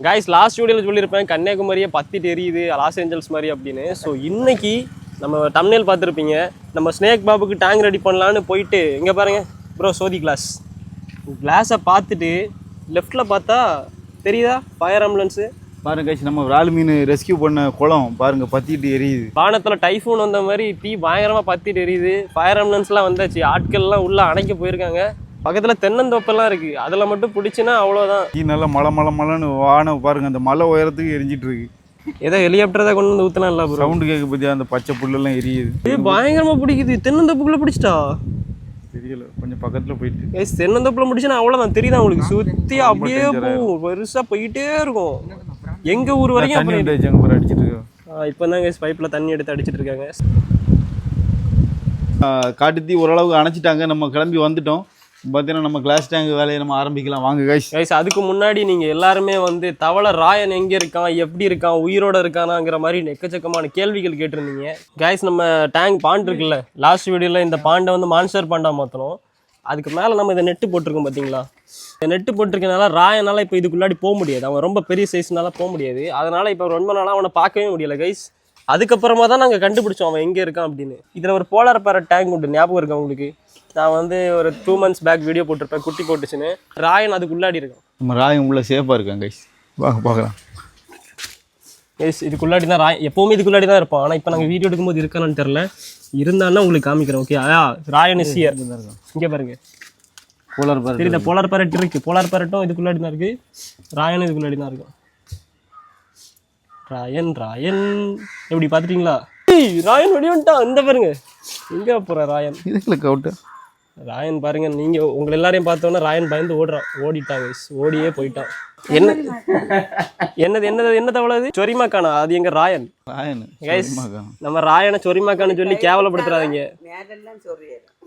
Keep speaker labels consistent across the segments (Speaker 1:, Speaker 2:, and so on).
Speaker 1: Guys last வீடியோவில் சொல்லியிருப்பேன் கன்னியாகுமரியை பத்திட்டு எரியுது லாஸ் ஏஞ்சல்ஸ் மாதிரி அப்படின்னு. ஸோ இன்னைக்கு நம்ம தம்ப்நெயில் பார்த்துருப்பீங்க, நம்ம ஸ்னேக் பாபுக்கு டேங்க் ரெடி பண்ணலான்னு போயிட்டு இங்கே பாருங்க ப்ரோ சோதி கிளாஸை பார்த்துட்டு லெஃப்டில் பார்த்தா தெரியுதா ஃபயர் ஆம்புலன்ஸு
Speaker 2: பாருங்க கைஸ், நம்ம விரால் மீன் ரெஸ்கியூ பண்ண குளம் பாருங்க பத்திட்டு எரியுது.
Speaker 1: வானத்தில் டைஃபூன் வந்த மாதிரி தீ பயங்கரமாக பத்திட்டு எரியுது. ஃபயர் ஆம்புலன்ஸ்லாம் வந்தாச்சு, ஆட்கள்லாம் உள்ளே அணைக்க போயிருக்காங்க. பக்கத்தில் தென்னந்தோப்பெல்லாம் இருக்குது, அதில் மட்டும் பிடிச்சின்னா அவ்வளோதான்.
Speaker 2: தீ நல்லா மலைன்னு வானம் பாருங்க, அந்த மலை உயரத்துக்கு எரிஞ்சிட்டு இருக்கு.
Speaker 1: ஏதோ ஹெலிகாப்டர் தான் கொண்டு வந்து ஊற்றலாம் இல்லை ப்ரோ.
Speaker 2: சவுண்டு கேட்க பற்றி அந்த பச்சை புல்லெல்லாம் எரியுது.
Speaker 1: இது பயங்கரமாக பிடிக்குது. தென்னந்தோப்புக்குள்ளே பிடிச்சிட்டா
Speaker 2: தெரியல, கொஞ்சம் பக்கத்தில் போயிட்டு
Speaker 1: கைஸ் தென்னந்தோப்பில் முடிச்சுன்னா அவ்வளோதான். தெரியுதா உங்களுக்கு? சுற்றி அப்படியே போகும், பெருசாக போயிட்டே இருக்கும். எங்கள் ஊர் வரைக்கும்
Speaker 2: அடிச்சிட்டு இருக்கோம்.
Speaker 1: இப்போ தான் கைஸ் பைப்பில் தண்ணி எடுத்து அடிச்சிட்டு இருக்காங்க.
Speaker 2: காட்டுத்தீ ஓரளவுக்கு அணைச்சிட்டாங்க, நம்ம கிளம்பி வந்துட்டோம். பார்த்தீங்கன்னா நம்ம கிளாஸ் டேங்க் வேலையை நம்ம ஆரம்பிக்கலாம் வாங்க கைஸ்.
Speaker 1: கைஸ் அதுக்கு முன்னாடி நீங்கள் எல்லாருமே வந்து தவளை ராயன் எங்கே இருக்கான், எப்படி இருக்கான், உயிரோடு இருக்கானாங்கிற மாதிரி எக்கச்சக்கமான கேள்விகள் கேட்டிருந்தீங்க. கைஸ் நம்ம டேங்க் பாண்ட் இருக்குல்ல, லாஸ்ட் வீடியோவில் இந்த பாண்டை வந்து மான்ஸ்டர் பாண்டா மாற்றணும். அதுக்கு மேலே நம்ம இதை நெட்டு போட்டிருக்கோம் பார்த்தீங்களா? நெட்டு போட்டிருக்கனால ராயனால் இப்போ இதுக்குள்ளாடி போக முடியாது, அவன் ரொம்ப பெரிய சைஸ்னால போக முடியாது. அதனால் இப்போ ரொம்ப நாளாக அவனை பார்க்கவே முடியலை கைஸ். அதுக்கப்புறமா தான் நாங்கள் கண்டுபிடிச்சோம் அவன் எங்கே இருக்கான் அப்படின்னு. இதில் ஒரு போலார் பேரட் டேங்க் உண்டு, ஞாபகம் இருக்கா உங்களுக்கு? நான் வந்து ஒரு 2 months பேக் வீடியோ போட்டிருப்பேன், குட்டி போட்டுச்சுன்னு. ராயன் அதுக்குள்ளாடி இருக்கும்.
Speaker 2: நம்ம ராயன் உள்ள சேஃபாக இருக்கான் கைஸ், வாங்க பார்க்கலாம்.
Speaker 1: கைஸ் இதுக்குள்ளாடி தான் ராயன் எப்போவுமே இதுக்குள்ளாடி தான் இருப்பான். ஆனால் இப்போ நாங்கள் வீடியோ எடுக்கும்போது இருக்கானு தெரில, இருந்தான்னா உங்களுக்கு காமிக்கிறேன். Okay Ryan is here. இங்கே பாருங்க
Speaker 2: போலார் பேரட்
Speaker 1: தெரியுதா? போலார் பேரட் இருக்குது, போலார் பேரட்டும் இதுக்குள்ளாடி தான் இருக்குது, ராயனும் இதுக்குள்ளாடி தான் இருக்கும். ராயன் எப்படி பார்த்துட்டீங்களா? ராயன் வெடி வந்துட்டான், இந்த பாருங்க எங்கே போகிற ராயன்.
Speaker 2: இதுக்குள்ள கவுட்டு
Speaker 1: ராயன் பாருங்க, நீங்கள் உங்களை எல்லாரையும் பார்த்தோன்னா ராயன் பயந்து ஓடிட்டாங்க, ஓடியே போயிட்டான். என்ன தவளது சொரிமாக்கானா? அது எங்க ராயன். நம்ம ராயனை சொரிமாக்கான்னு சொல்லி கேவலப்படுத்துறாதீங்க.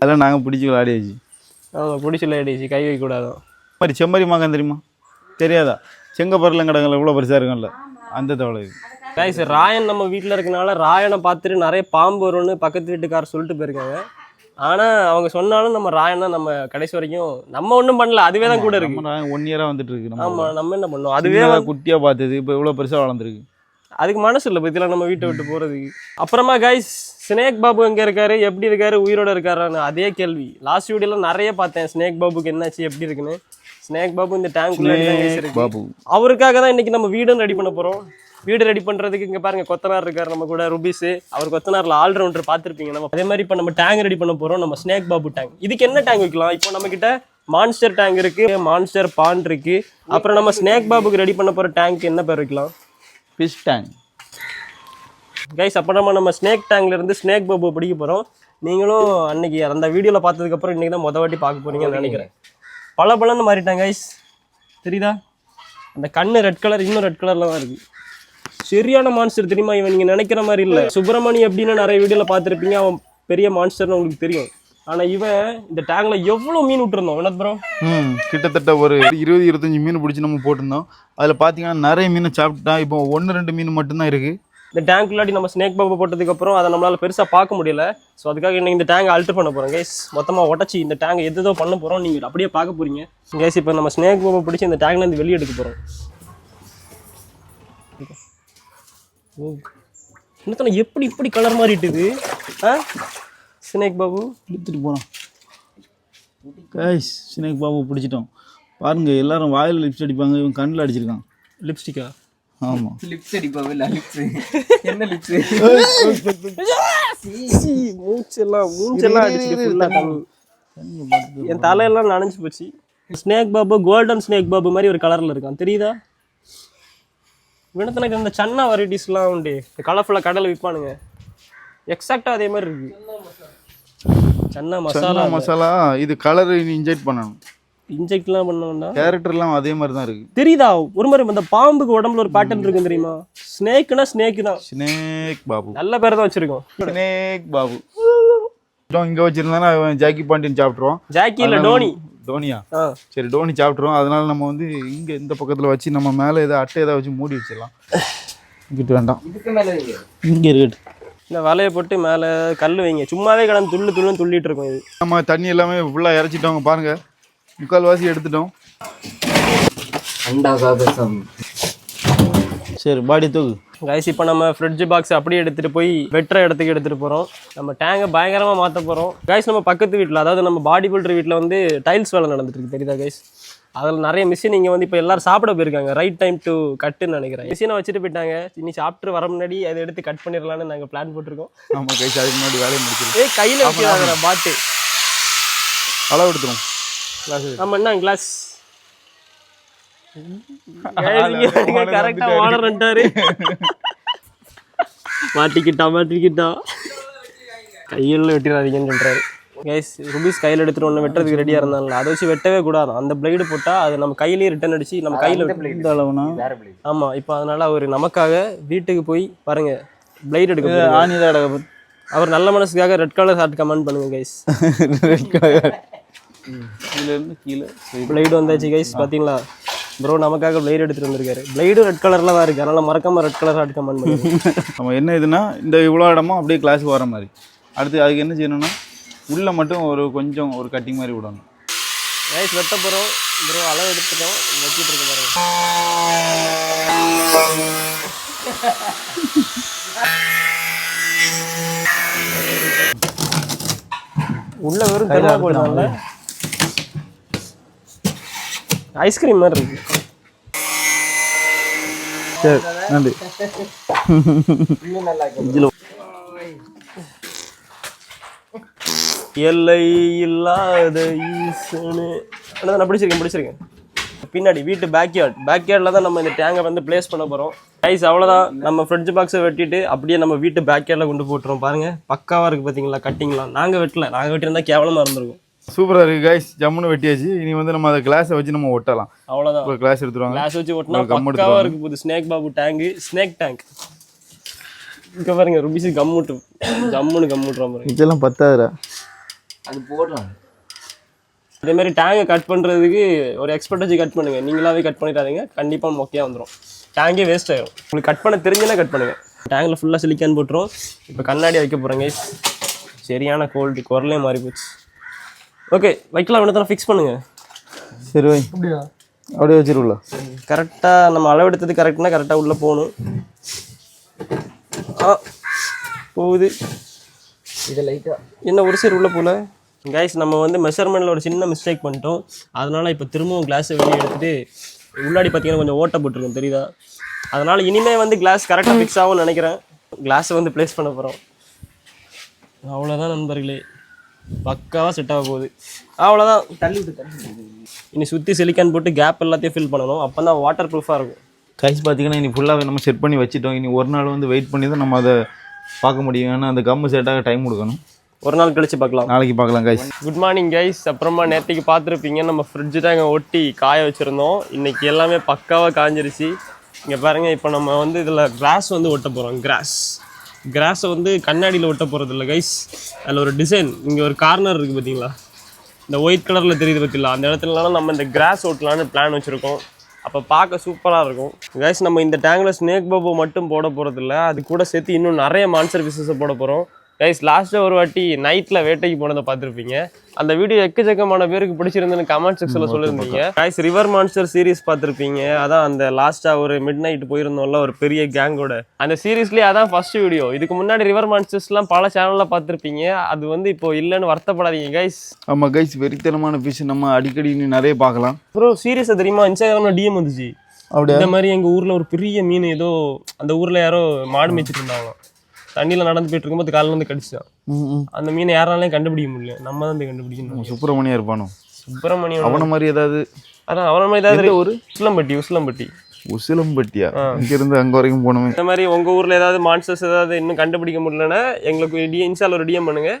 Speaker 2: அதெல்லாம் நாங்கள் பிடிச்சி விளையாடியாச்சு.
Speaker 1: பிடிச்சி விளையாடிச்சு, கை வைக்க கூடாதான்.
Speaker 2: மாதிரி செம்மறி மாக்கான் தெரியுமா? தெரியாதா? செங்கப்பரலாம் கிடங்கல இவ்வளோ பெருசாக இருக்கும்ல, அந்த தவளை இது.
Speaker 1: கைஸ் ராயன் நம்ம வீட்டில் இருக்கனால ராயனை பார்த்துட்டு நிறைய பாம்பு வரும்னு பக்கத்து வீட்டுக்காரர் சொல்லிட்டு போயிருக்காங்க. ஆனால் அவங்க சொன்னாலும் நம்ம ராயனை நம்ம கடைசி வரைக்கும் நம்ம ஒன்றும் பண்ணல, அதுவே தான் கூட இருக்கு.
Speaker 2: 1 year வந்துட்டு இருக்கு.
Speaker 1: ஆமாம், நம்ம என்ன பண்ணோம், அதுவே
Speaker 2: குட்டியாக பார்த்தது இப்போ இவ்வளோ பெருசாக வளர்ந்துருக்கு.
Speaker 1: அதுக்கு மனசு இல்லை பற்றிலாம் நம்ம வீட்டை விட்டு போகிறதுக்கு. அப்புறமா கைஸ் ஸ்னேக் பாபு எங்கே இருக்காரு, எப்படி இருக்காரு, உயிரோடு இருக்காரான்னு அதே கேள்வி லாஸ்ட் வீடியோவில் நிறைய பார்த்தேன். ஸ்னேக் பாபுக்கு என்னாச்சு, எப்படி இருக்குன்னு. ஸ்னேக் பாபு இந்த டேங்க்
Speaker 2: பாபு
Speaker 1: அவருக்காக தான் இன்னைக்கு நம்ம வீடும் ரெடி பண்ண போகிறோம். வீடு ரெடி பண்ணுறதுக்கு இங்கே பாருங்கள் கொத்தனார் இருக்கார் நம்ம கூட, ருபீஸு. அவர் கொத்தனாரில் ஆல்ரவுண்டர் பார்த்துருப்பீங்க. நம்ம அதே மாதிரி இப்போ நம்ம டேங்க் ரெடி பண்ண போகிறோம், நம்ம ஸ்னேக் பாபு டேங்க். இதுக்கு என்ன டேங்க் வைக்கலாம்? இப்போ நம்மக்கிட்ட மான்ஸ்டர் டேங்க் இருக்குது, மான்ஸ்டர் பாண்ட் இருக்குது. அப்புறம் நம்ம ஸ்னேக் பாபுக்கு ரெடி பண்ண போகிற டேங்க் என்ன பேர் வைக்கலாம்?
Speaker 2: Fish tank.
Speaker 1: கைஸ் அப்போ நம்ம ஸ்னேக் டேங்க்லேருந்து ஸ்னேக் பாபு பிடிக்க போகிறோம். நீங்களும் அன்னைக்கு அந்த வீடியோவில் பார்த்ததுக்கப்புறம் இன்றைக்கி தான் வாட்டி பார்க்க போகிறீங்கன்னு நினைக்கிறேன். பலன்னு மாறிட்டாங்க கைஸ், தெரியுதா? அந்த கண்ணு ரெட் கலர், இன்னும் ரெட் கலரில் தான் இருக்குது. சரியான மான்ஸ்டர் தெரியுமா இவன்? நீங்கள் நினைக்கிற மாதிரி இல்லை. சுப்பிரமணி எப்படின்னு நிறைய வீடியோவில் பார்த்துருப்பீங்க, அவன் பெரிய மான்ஸ்டர்னு உங்களுக்கு தெரியும். ஆனால் இவன் இந்த டேங்கில் எவ்வளோ மீன் விட்டுருந்தோம் வினோத் ப்ரோ?
Speaker 2: கிட்டத்தட்ட ஒரு 20-25 மீன் பிடிச்சி நம்ம போட்டிருந்தோம். அதில் பார்த்தீங்கன்னா நிறைய மீனை சாப்பிட்டான். இப்போ 1-2 மீன் மட்டும்தான் இருக்குது.
Speaker 1: இந்த டேங்க் இல்லாட்டி நம்ம ஸ்னேக் பாபு போட்டதுக்கப்புறம் அதை நம்மளால் பெருசாக பார்க்க முடியல. ஸோ அதுக்காக இன்னைக்கு இந்த டேங்கை அல்டர் பண்ண போகிறோம் கைஸ். மொத்தமாக உடச்சி இந்த டேங்கை எதோ பண்ண போகிறோம், நீங்கள் அப்படியே பார்க்க போகிறீங்க கைஸ். இப்போ நம்ம ஸ்னேக் பாபு பிடிச்சி இந்த டேங்க்லேருந்து வெளியே எடுக்க போகிறோம். ஓ இன்னத்தனை எப்படி இப்படி கலர் மாறிட்டுது? ஸ்னேக் பாபு
Speaker 2: இழுத்துட்டு போகிறோம் கைஸ். ஸ்னேக் பாபு பிடிச்சிட்டோம். பாருங்க, எல்லாரும் வாயில் லிப்ஸ்டிக் அடிப்பாங்க, இவன் கண்ணில் அடிச்சிருக்கான்.
Speaker 1: லிப்ஸ்டிக்கா?
Speaker 2: ஆமாம்,
Speaker 3: லிப்ஸ் அடிப்பாவே இல்லை. லிப்ஸ் என்ன லிப்ஸ்?
Speaker 1: மூச்செல்லாம் அடிச்சு என் தலையெல்லாம் நனைஞ்சு போச்சு. Snake Babu golden snake Babu மாதிரி ஒரு கலரில் இருக்கான், தெரியுதா? வினத்தனக்கு இந்த சன்னா வெரைட்டிஸ்லாம் உண்டு, கலர்ஃபுல்லாக கடையில் விற்பானுங்க. எக்ஸாக்டாக அதே மாதிரி இருக்கு. சன்னா மசாலா
Speaker 2: இது கலர் இன்ஜெக்ட் பண்ணணும்.
Speaker 1: இன்ஜெக்ட்லாம் பண்ணோம்னா
Speaker 2: கேரக்டர்லாம் அதே மாதிரி தான் இருக்கு,
Speaker 1: தெரியுதா? ஒரு மாதிரி இந்த பாம்புக்கு உடம்புல ஒரு பேட்டர்ன் இருக்கும் தெரியுமா? ஸ்னேக்னா ஸ்னேக் தான்.
Speaker 2: ஸ்னேக் பாபு
Speaker 1: நல்ல பேர் தான் வச்சிருக்கோம்,
Speaker 2: ஸ்னேக் பாபு. இங்கே வச்சிருந்தானா ஜாக்கி பாண்டியன் சாப்பிட்ருவோம்.
Speaker 1: ஜாக்கி இல்லை
Speaker 2: டோனியா? சரி, டோனி சாப்பிட்ருவோம். அதனால நம்ம வந்து இங்கே இந்த பக்கத்தில் வச்சு நம்ம மேலே ஏதாவது அட்டை ஏதாவது வச்சு மூடி வச்சிடலாம். இங்கிட்டு வேண்டாம், இங்கே இருக்கட்டு.
Speaker 1: இந்த வலையை போட்டு மேலே கல் வைங்க, சும்மாவே கடந்து துள்ளுன்னு துள்ளிட்டு இருக்கும். இது
Speaker 2: நம்ம தண்ணி எல்லாமே ஃபுல்லாக இறச்சிட்டோங்க பாருங்க, 3/4 எடுத்துட்டோம். சரி பாடி தூக்கு.
Speaker 1: கைஸ் இப்போ நம்ம ஃப்ரிட்ஜ் பாக்ஸ் அப்படியே எடுத்துகிட்டு போய் வெட்டுற இடத்துக்கு எடுத்துகிட்டு போகிறோம். நம்ம டேங்கை பயங்கரமாக மாற்ற போகிறோம். கைஸ் நம்ம பக்கத்து வீட்டில், அதாவது நம்ம பாடி பில்டர் வீட்டில் வந்து டைல்ஸ் வேலை நடந்துட்டு இருக்கு, தெரியுதா கைஸ்? அதில் நிறைய மிஷின் இங்கே வந்து இப்போ எல்லாரும் சாப்பிட போயிருக்காங்க. ரைட் டைம் டு கட்டுன்னு நினைக்கிறேன். மிஷினை வச்சுட்டு போயிட்டாங்க. இனி சாப்பிட்டு வர முன்னாடி அதை எடுத்து கட் பண்ணிடலான்னு நாங்கள் பிளான் போட்டிருக்கோம்.
Speaker 2: ஆமாம் கைஸ், அதுக்கு முன்னாடி வேலையை முடிச்சிருக்கோம்.
Speaker 1: கையில் வைக்கிறாங்க பாட்டு
Speaker 2: அளவு எடுத்துரும்.
Speaker 1: நம்ம என்ன கிளாஸ் கரெக்டா வாடர்ன்ட்டாரு. மாட்டிக்கிட்டா கையில் வெட்டிடாதீங்கன்னு சொல்றாரு. கைஸ் ருபீஸ் கையில் எடுத்துட்டு ஒன்று வெட்டுறதுக்கு ரெடியாக இருந்தாலும் அதை வச்சு வெட்டவே கூடாது. அந்த பிளேடு போட்டால் அது நம்ம கையிலேயே ரிட்டர்ன் அடிச்சு நம்ம கையில்
Speaker 2: இந்த அளவுனா.
Speaker 1: ஆமாம். இப்போ அதனால அவர் நமக்காக வீட்டுக்கு போய் பாருங்க பிளேட் எடுக்க
Speaker 2: ஆணிதான்.
Speaker 1: அவர் நல்ல மனசுக்காக ரெட் கலர் ஹார்ட் கமெண்ட் பண்ணுங்க கைஸ்.
Speaker 2: ரெட் கலர் கீழேருந்து கீழே
Speaker 1: பிளேடு வந்தாச்சு கைஸ். பார்த்தீங்களா ப்ரோ நமக்காக பிளேடு எடுத்துகிட்டு வந்திருக்காரு. பிளேடு ரெட் கலரில் தான் இருக்குது. அதனால் மறக்காமல் ரெட் கலர் ஹார்ட் கமெண்ட் பண்ணுங்க.
Speaker 2: நம்ம என்ன இதுனா இந்த இவ்வளோ இடமும் அப்படியே கிளாஸுக்கு வர மாதிரி. அடுத்து அதுக்கு என்ன செய்யணும்னா உள்ளே மட்டும் கொஞ்சம் ஒரு கட்டிங் மாதிரி விடணும்.
Speaker 1: கைஸ் வெட்ட போகிறோம் ப்ரோ. அளவு எடுத்துட்டோம், வச்சுட்டு இருக்க பாருங்க. உள்ள வெறும் தெருவா போடுறாங்கல்ல, ஐஸ்கிரீம் மாதிரி இருக்கு.
Speaker 2: சரி நன்றி.
Speaker 1: எல்லை இல்லாத ஈசனு நான் பிடிச்சிருக்கேன். பின்னாடி வீட்டு பேக்யார்டில் தான் நம்ம இந்த டேங்கை வந்து பிளேஸ் பண்ண போகிறோம். கைஸ் அவ்வளோதான். நம்ம ஃப்ரிட்ஜ் பாக்ஸை வெட்டிட்டு அப்படியே நம்ம வீட்டு பேக்யார்டில் கொண்டு போட்டுருவோம். பாருங்கள் பக்காவாக இருக்குது பார்த்தீங்களா கட்டிங்லாம். நாங்கள் வெட்டியிருந்தால் கேவலமாக இருந்திருக்கும்.
Speaker 2: சூப்பராக இருக்குது கைஸ். ஜம்முன்னு வெட்டியாச்சு. இனி வந்து நம்ம அதை கிளாஸை வச்சு நம்ம ஒட்டலாம்.
Speaker 1: அவ்வளோதான்.
Speaker 2: ஒரு கிளாஸ் எடுத்துருவாங்க.
Speaker 1: கிளாஸ் வச்சு ஒட்டினா பக்காவாக இருக்குது. போது snake Babu tank, snake tank. இங்கே பாருங்க ருபீஸ் ஜம்முன்னு கம்முட்டுறோம் பாருங்க.
Speaker 2: இதெல்லாம் பத்தாதுரா.
Speaker 3: அது போடுறாங்க.
Speaker 1: அதே மாதிரி டேங்கை கட் பண்ணுறதுக்கு ஒரு எக்ஸ்பர்ட் வச்சு கட் பண்ணுங்கள். நீங்களாவே கட் பண்ணிடாதீங்க, கண்டிப்பாக மொக்கையாக வந்துடும். டேங்கே வேஸ்ட் ஆகிடும். உங்களுக்கு கட் பண்ண தெரிஞ்சுன்னா கட் பண்ணுங்கள். டேங்கில் ஃபுல்லாக சிலிக்கான் போட்டுரும். இப்போ கண்ணாடி வைக்க போகிறேங்க. சரியான கோல்டு, குரலே மாறி போச்சு. ஓகே வைக்கலாம். வேணா ஃபிக்ஸ் பண்ணுங்கள்.
Speaker 2: சரி வை, அப்படியே வச்சிருக்கல.
Speaker 1: கரெக்டாக நம்ம அளவெடுத்தது கரெக்ட்னா கரெக்டாக உள்ளே போகணும். போகுது.
Speaker 3: இது லைட்டாக
Speaker 1: என்ன ஒரு சைடு உள்ளே போகல. கைஸ் நம்ம வந்து மெஷர்மெண்ட்டில் ஒரு சின்ன மிஸ்டேக் பண்ணிட்டோம். அதனால் இப்போ திரும்பவும் கிளாஸை வெளியே எடுத்துகிட்டு முன்னாடி பார்த்தீங்கன்னா கொஞ்சம் ஓட்டை போட்டிருக்கோம், தெரியுதா? அதனால் இனிமேல் வந்து கிளாஸ் கரெக்டாக ஃபிக்ஸ் ஆகும்னு நினைக்கிறேன். கிளாஸை வந்து ப்ளேஸ் பண்ண போகிறோம். அவ்வளோதான் நண்பர்களே, பக்காவாக செட் ஆக போகுது. அவ்வளோதான்.
Speaker 3: தள்ளி.
Speaker 1: இனி சுற்றி சிலிக்கான் போட்டு கேப் எல்லாத்தையும் ஃபில் பண்ணணும். அப்போ தான் வாட்டர் ப்ரூஃபாக இருக்கும்.
Speaker 2: கைஸ் பார்த்தீங்கன்னா இனி ஃபுல்லாக நம்ம செட் பண்ணி வச்சுட்டோம். இனி ஒரு நாள் வந்து வெயிட் பண்ணி தான் நம்ம அதை பார்க்க முடியும். ஏன்னா அந்த கம்மு செட்டாக டைம் கொடுக்கணும்.
Speaker 1: ஒரு நாள் கழிச்சு பார்க்கலாம்.
Speaker 2: நாளைக்கு பார்க்கலாம் கைஸ்.
Speaker 1: Good morning guys. அப்புறமா நேற்றுக்கு பார்த்துருப்பீங்க நம்ம ஃப்ரிட்ஜு டேங்கை ஒட்டி காய வச்சுருந்தோம். இன்றைக்கி எல்லாமே பக்காவாக காஞ்சிருச்சு. இங்கே பாருங்கள். இப்போ நம்ம வந்து இதில் கிராஸ் வந்து ஒட்ட போகிறோம். கிராஸை வந்து கண்ணாடியில் ஒட்ட போகிறது இல்லை கைஸ். அதில் ஒரு டிசைன், இங்கே ஒரு கார்னர் இருக்குது பார்த்தீங்களா, இந்த ஒயிட் கலரில் தெரியுது பார்த்தீங்களா, அந்த இடத்துலலாம் நம்ம இந்த கிராஸ் ஓட்டலான்னு பிளான் வச்சுருக்கோம். அப்போ பார்க்க சூப்பராக இருக்கும் கைஸ். நம்ம இந்த டேங்கில் ஸ்னேக் பாபு மட்டும் போட போகிறதில்ல, அது கூட சேர்த்து இன்னும் நிறைய மான்ஸ்டர் ஃபிஷ்ஷஸை போட போகிறோம் கைஸ். லாஸ்ட்டாக ஒரு வாட்டி நைட்டில் வேட்டைக்கு போனதை பார்த்துருப்பீங்க. அந்த வீடியோ எக்கச்சக்கமான பேருக்கு பிடிச்சிருந்துன்னு கமெண்ட் செக்ஷனில் சொல்லியிருந்தீங்க கைஸ். ரிவர் மான்ஸ்டர் சீரிஸ் பார்த்துருப்பீங்க. அதான் அந்த லாஸ்ட்டாக ஒரு மிட் நைட் போயிருந்தோம்ல ஒரு பெரிய கேங்கோட, அந்த சீரீஸ்லேயே அதான் ஃபர்ஸ்ட் வீடியோ. இதுக்கு முன்னாடி ரிவர் மான்ஸ்டர்ஸ்லாம் பல சேனலில் பார்த்துருப்பீங்க. அது வந்து இப்போ இல்லைன்னு வருத்தப்படாதீங்க கைஸ்.
Speaker 2: ஆமாம் கைஸ், வெறித்தனமான ஃபிஷ் நம்ம அடிக்கடி நிறைய பார்க்கலாம்.
Speaker 1: ப்ரோ சீரியஸாக தெரியுமா, இன்ஸ்டாகிராமில் டிஎம் வந்துச்சு. அப்படி இந்த மாதிரி எங்கள் ஊரில் ஒரு பெரிய மீன் ஏதோ அந்த ஊரில் யாரோ மாடு மேய்ச்சிட்டு இருந்தாங்க. தண்ணியில் நடந்து போயிட்டு இருக்கும்போது காலில் வந்து கடிச்சான். அந்த மீனை யாராலையும் கண்டுபிடிக்க முடியல, நம்ம தான் கண்டுபிடிக்கணும்.
Speaker 2: சுப்பிரமணியா இருப்பானோ?
Speaker 1: சுப்பிரமணியம்
Speaker 2: அவன மாதிரி ஏதாவது?
Speaker 1: அதான் அவன மாதிரி ஏதாவது ஒரு உசிலம்பட்டியா? இங்கிருந்து அங்கே வரைக்கும் போகணுமே. இந்த மாதிரி உங்கள் ஊரில் ஏதாவது மான்ஸ்டர்ஸ் ஏதாவது இன்னும் கண்டுபிடிக்க முடியலன்னா எங்களுக்கு இன்ஸ்டால ஒரு டிஎம் பண்ணுங்க.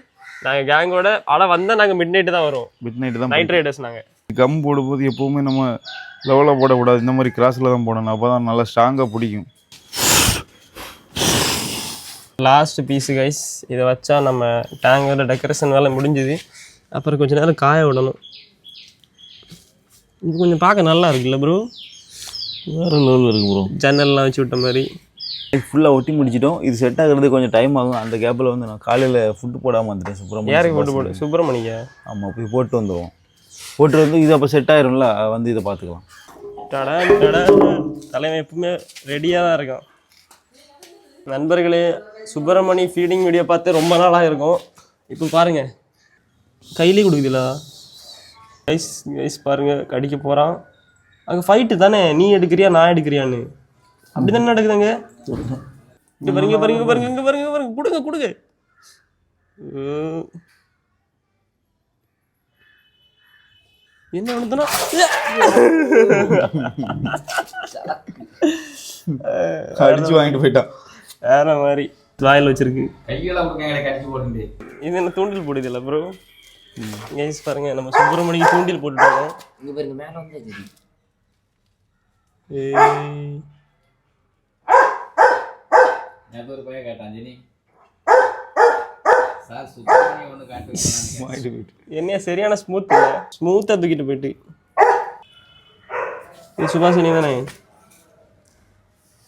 Speaker 1: நாங்கள் கேங்கோட வந்தால் நாங்கள் மிட் நைட்டு தான் வரோம்.
Speaker 2: மிட் நைட்டு தான்.
Speaker 1: நைட் ரைடர்ஸ் நாங்கள்.
Speaker 2: கம் போடும்போது எப்போவுமே நம்ம லெவலாக போடக்கூடாது, இந்த மாதிரி கிராஸில் தான் போடணும். அப்போ தான் நல்லா ஸ்ட்ராங்காக பிடிக்கும்.
Speaker 1: Last piece guys. இதை வச்சா நம்ம டேங்கோட டெக்கரேஷன் வேலை முடிஞ்சுது. அப்புறம் கொஞ்சம் நேரம் காய விடணும். இது கொஞ்சம் பார்க்க நல்லா இருக்குல்ல ப்ரோ?
Speaker 2: வேறு லெவலில் இருக்குது ப்ரோ.
Speaker 1: ஜன்னல்லாம் வச்சு விட்ட மாதிரி
Speaker 2: ஃபுல்லாக ஒட்டி முடிச்சிட்டோம். இது செட் ஆகுறது கொஞ்சம் டைம் ஆகும். அந்த கேப்பில் வந்து நான் காலையில் ஃபுட்டு போடாமல் வந்துட்டேன். சுப்பிரமணியம்
Speaker 1: யாருக்கு போட்டு சுப்பிரமணியா?
Speaker 2: ஆமாம், போய் போட்டு வந்துடுவோம். போட்டு வந்து இது அப்போ செட் ஆயிரும்ல, வந்து இதை பார்த்துக்கலாம்.
Speaker 1: டடான் டடான். தலைவன் எப்பவுமே ரெடியாக தான் இருக்கான். நண்பர்களே, சுப்பிரமணி ஃபீடிங் வீடியோ பார்த்து ரொம்ப நாளாக இருக்கும். இப்போ பாருங்க, கையிலே கொடுக்குதுல கைஸ். கைஸ் பாருங்க, கடிக்க போகிறான். அங்கே ஃபைட்டு தானே, நீ எடுக்கிறியா நான் எடுக்கிறியான்னு அப்படி தானே நடக்குதுங்க. இங்கே பாருங்க பாருங்க பாருங்க, இங்கே பாருங்க பாருங்க, கொடுங்க கொடுங்க. என்ன ஒன்றுனா
Speaker 2: அடிச்சு வாங்கிட்டு போயிட்டான்.
Speaker 1: வேற மாதிரி வாயில் வச்சிருக்கு.
Speaker 3: கையெல்லாம் கொடுங்க, கடிச்சு போட்டு.
Speaker 1: இது என்ன தூண்டில் போடுது இல்லை ப்ரோ? கைஸ் பாருங்க, நம்ம சுப்பிரமணிக்கு தூண்டில் போட்டுட்டாங்க.
Speaker 3: இங்க பாருங்க, மேல வந்து சரி. நேத்து ஒரு பையன் கேட்டான், ஜெனி சார் சுப்பிரமணி ஒன்று காட்டு
Speaker 2: வாங்கிட்டு போயிட்டு.
Speaker 1: என்னையா சரியான ஸ்மூத் இல்லை, ஸ்மூத்தாக தூக்கிட்டு போயிட்டு. இது சுபாஷினி தானே?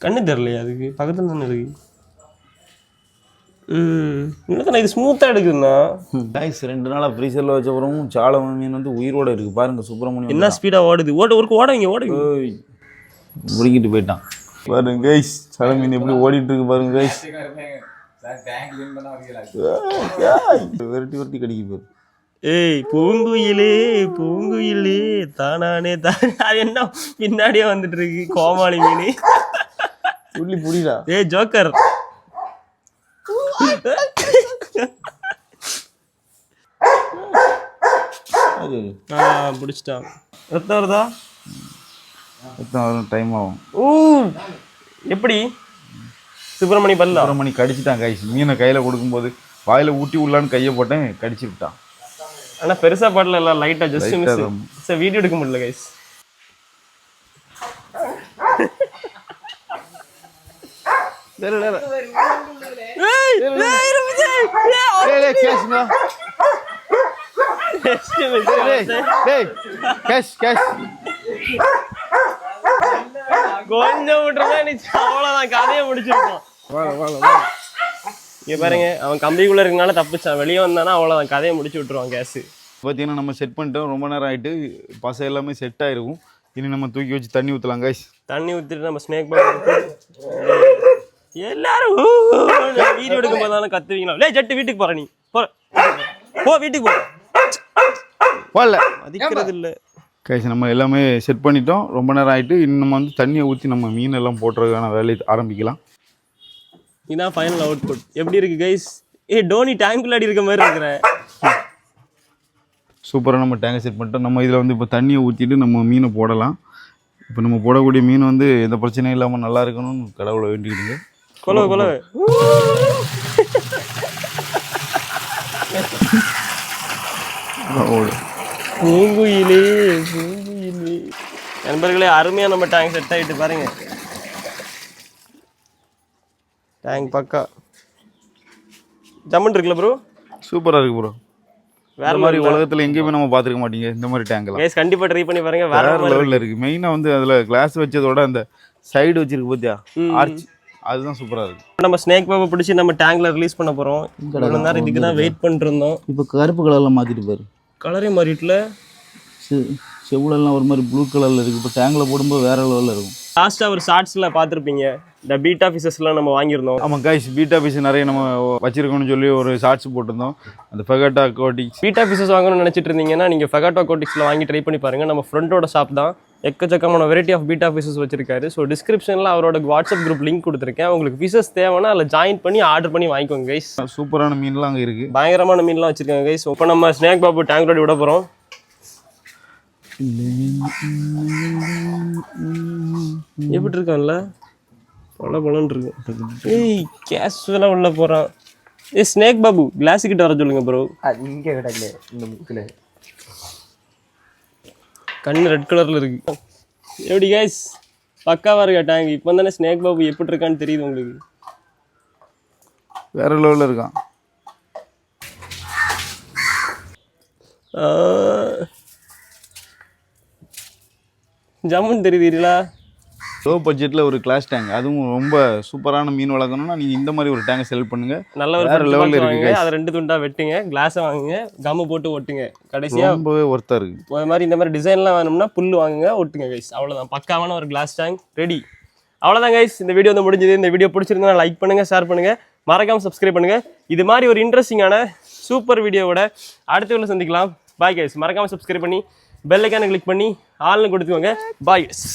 Speaker 1: கண்ணு தெரியலையா அதுக்கு? பக்கத்தில் தானே இருக்கு. இல்லை இது ஸ்மூத்தாக எடுக்குதுண்ணா.
Speaker 2: கைஸ் 2 நாளாக ஃப்ரீசரில் வச்ச அப்புறமும் சாலை மீன் வந்து உயிரோட இருக்குது பாருங்க. சுப்பிரமணியம்
Speaker 1: என்ன ஸ்பீடாக ஓடுது, ஓடுங்க ஓடுங்க.
Speaker 2: முடிக்கிட்டு போயிட்டான் பாருங்க கைஸ். சாலை மீன் எப்படி ஓடிட்டு இருக்கு பாருங்க கைஸ். விரட்டி விரட்டி கடிக்க போகுது.
Speaker 1: ஏய் பூங்குயிலே பூங்குயிலே தானானே தான். அது என்ன பின்னாடியே வந்துட்டு இருக்கு கோமாளி மீன்.
Speaker 2: புள்ளி புடிடா.
Speaker 1: ஏய் ஜோக்கர். பிடிச்சிட்டான். ரத்தம் வருதா?
Speaker 2: ரத்தம் வரும், டைம் ஆகும்.
Speaker 1: எப்படி சுப்பிரமணி பல்ல?
Speaker 2: சுப்பிரமணி கடிச்சிட்டான் கைஸ். மீனை கையில் கொடுக்கும்போது வாயில் ஊட்டி உள்ளான்னு கையை போட்டேன், கடிச்சு விட்டான்.
Speaker 1: ஆனால் பெருசாக பாடல, இல்லை லைட்டாக ஜஸ்ட் மிஸ். சார் வீடியோ எடுக்க முடியல கைஸ். கொஞ்சம் விட்டுருந்தா நீ அவ்வளோதான், கதையை முடிச்சிருக்கோம். இங்கே பாருங்க, அவன் கம்பிக்குள்ளே இருக்கனால தப்பிச்சான். வெளியே வந்தானா அவ்வளோதான், கதையை முடிச்சு விட்டுருவான். கேஸு
Speaker 2: பார்த்தீங்கன்னா நம்ம செட் பண்ணிட்டோம். ரொம்ப நேரம் ஆகிட்டு பசை எல்லாமே செட் ஆகிருக்கும். இனி நம்ம தூக்கி வச்சு தண்ணி ஊற்றலாம் கைஸ்.
Speaker 1: தண்ணி ஊற்றிட்டு நம்ம ஸ்னேக் எல்லாரும் வீடியோ எடுக்கும் போது தானே கத்துவீங்களா? லே ஜட்டு வீட்டுக்கு போற, நீ போ வீட்டுக்கு போகல, மதிக்கிறது இல்லை
Speaker 2: கைஸ். நம்ம எல்லாமே செட் பண்ணிட்டோம். ரொம்ப நேரம் ஆகிட்டு இன்னும் நம்ம வந்து தண்ணியை ஊற்றி நம்ம மீன் எல்லாம் போட்டுறதுக்கான வேலையை ஆரம்பிக்கலாம்.
Speaker 1: இதான் ஃபைனல் அவுட்புட். எப்படி இருக்கு கைஸ்? டோனி டேங்க்குள்ள அடி இருக்க மாதிரி இருக்கிற.
Speaker 2: சூப்பராக நம்ம டேங்கை செட் பண்ணிட்டோம். நம்ம இதில் வந்து இப்போ தண்ணியை ஊற்றிட்டு நம்ம மீனை போடலாம். இப்போ நம்ம போடக்கூடிய மீன் வந்து எந்த பிரச்சனையும் இல்லாமல் நல்லா இருக்கணும்னு கடவுளை வேண்டிக்கிடுங்க.
Speaker 1: கொலவை கொலவை. பூங்குயிலே பூங்குயிலே. நண்பர்களே, அருமையாக நம்ம டேங்க் செட் ஆகிட்டு பாருங்க. டேங்க் பக்கா ஜம்மன் இருக்குல்ல ப்ரோ?
Speaker 2: சூப்பராக இருக்குது ப்ரோ. வேற மாதிரி உலகத்தில் எங்கேயுமே நம்ம பார்த்துருக்க மாட்டீங்க இந்த மாதிரி டேங்க்லாம்.
Speaker 1: கேஸ் கண்டிப்பாக ட்ரை பண்ணி பாருங்க.
Speaker 2: வேற லெவலில் இருக்குது. மெயினாக வந்து அதில் கிளாஸ் வச்சதோட அந்த சைடு வச்சிருக்கு பார்த்தியா, ஆர்ச், அதுதான் சூப்பராக இருக்குது.
Speaker 1: நம்ம ஸ்னேக் பாபை பிடிச்சி நம்ம டேங்க்ல ரிலீஸ் பண்ண போகிறோம். இவ்வளோ நேரம் இதுக்கு தான் வெயிட் பண்ணிருந்தோம்.
Speaker 2: இப்போ கருப்பு கலரில் மாற்றிட்டு பாரு,
Speaker 1: கலரே மாறிட்டுல.
Speaker 2: செவ்வளெல்லாம் ஒரு மாதிரி ப்ளூ கலரில் இருக்குது. இப்போ டேங்கில் போடும்போது வேறு லெவலில் இருக்கும்.
Speaker 1: லாஸ்ட்டாக ஒரு ஷார்ட்ஸில் பார்த்துருப்பீங்க, இந்த பீட்டா ஃபிஷஸ்லாம் நம்ம வாங்கியிருந்தோம்.
Speaker 2: ஆமாம் கைஸ், பீட்டா ஃபிஷ் நிறைய நம்ம வச்சிருக்கோம்னு சொல்லி ஒரு ஷார்ட்ஸ் போட்டிருந்தோம். அந்த ஃபெகாட்டோ அக்வாட்டிக்ஸ்
Speaker 1: பீட்டா ஃபிஷஸ் வாங்கணும்னு நினச்சிட்டு இருந்தீங்கன்னா நீங்கள் ஃபெகாட்டோ அக்வாட்டிக்ஸில் வாங்கி ட்ரை பண்ணி பாருங்கள். நம்ம ஃப்ரெண்டோட ஷாப் தான், எக்கச்சக்கமான வெரைட்டி ஆஃப் பீட்டா ஃபிஷஸ் வச்சிருக்காரு. ஸோ டிஸ்கிரிப்ஷனில் அவரோட வாட்ஸ்அப் குரூப் லிங்க் கொடுத்துருக்கேன். உங்களுக்கு ஃபிஷஸ் தேவைன்னா அதில் ஜாயின் பண்ணி ஆர்டர் பண்ணி வாங்கிக்கோங்க கைஸ்.
Speaker 2: சூப்பரான மீன்லாம் அங்கே இருக்குது,
Speaker 1: பயங்கரமான மீன்லாம் வச்சுருக்காங்க கைஸ். இப்போ நம்ம ஸ்னேக் பாபு டேங்க் ரோடி விட போகிறோம். எப்படி இருக்கான்ல, பொல பொலன்னு இருக்கு. ஏய் கேஷுவலாக உள்ள போகிறான். ஏய் ஸ்னேக் பாபு, கிளாஸு கிட்ட வர சொல்லுங்க ப்ரோ.
Speaker 3: அது இங்கே கிடக்கல, இந்த முக்கில்
Speaker 1: கண்ணு ரெட் கலரில் இருக்கு. எப்படி கைஸ், பக்காவாக இருக்கா டேங்க்? இப்போ தானே ஸ்னேக் பாபு எப்படி இருக்கான்னு தெரியுது உங்களுக்கு.
Speaker 2: வேற லெவலில் இருக்கான்.
Speaker 1: ஜம்முன்னு தெரியுதுங்களா?
Speaker 2: லோ பட்ஜெட்டில் ஒரு கிளாஸ் டேங்க், அதுவும் ரொம்ப சூப்பரான மீன் வளர்க்கணும்னா நீங்கள் இந்த மாதிரி ஒரு டேங்கை செலக்ட் பண்ணுங்க.
Speaker 1: நல்ல ஒரு
Speaker 2: வேற லெவலில்
Speaker 1: வாங்குங்க,
Speaker 2: இருக்குது.
Speaker 1: அதை 2 துண்டா வெட்டுங்க, கிளாஸை வாங்குங்க, கம்மு போட்டு ஒட்டுங்க. கடைசியாக
Speaker 2: ரொம்பவே ஒர்த்தாக இருக்குது.
Speaker 1: இந்த மாதிரி டிசைன்லாம் வேணும்னா புல் வாங்குங்க, ஒட்டுங்க கைஸ். அவ்வளோதான், பக்காவான ஒரு கிளாஸ் டேங்க் ரெடி. அவ்வளோதான் கைஸ், இந்த வீடியோ வந்து முடிஞ்சது. இந்த வீடியோ பிடிச்சிருந்தா லைக் பண்ணுங்கள், ஷேர் பண்ணுங்கள், மறக்காமல் சப்ஸ்கிரைப் பண்ணுங்கள். இது மாதிரி ஒரு இன்ட்ரெஸ்டிங்கான சூப்பர் வீடியோவோட அடுத்த வீடியோவில் சந்திக்கலாம். Bye guys. மறக்காமல் சப்ஸ்கிரைப் பண்ணி பெல் ஐக்கானை கிளிக் பண்ணி ஆல்னு கொடுத்துக்கோங்க. Bye guys.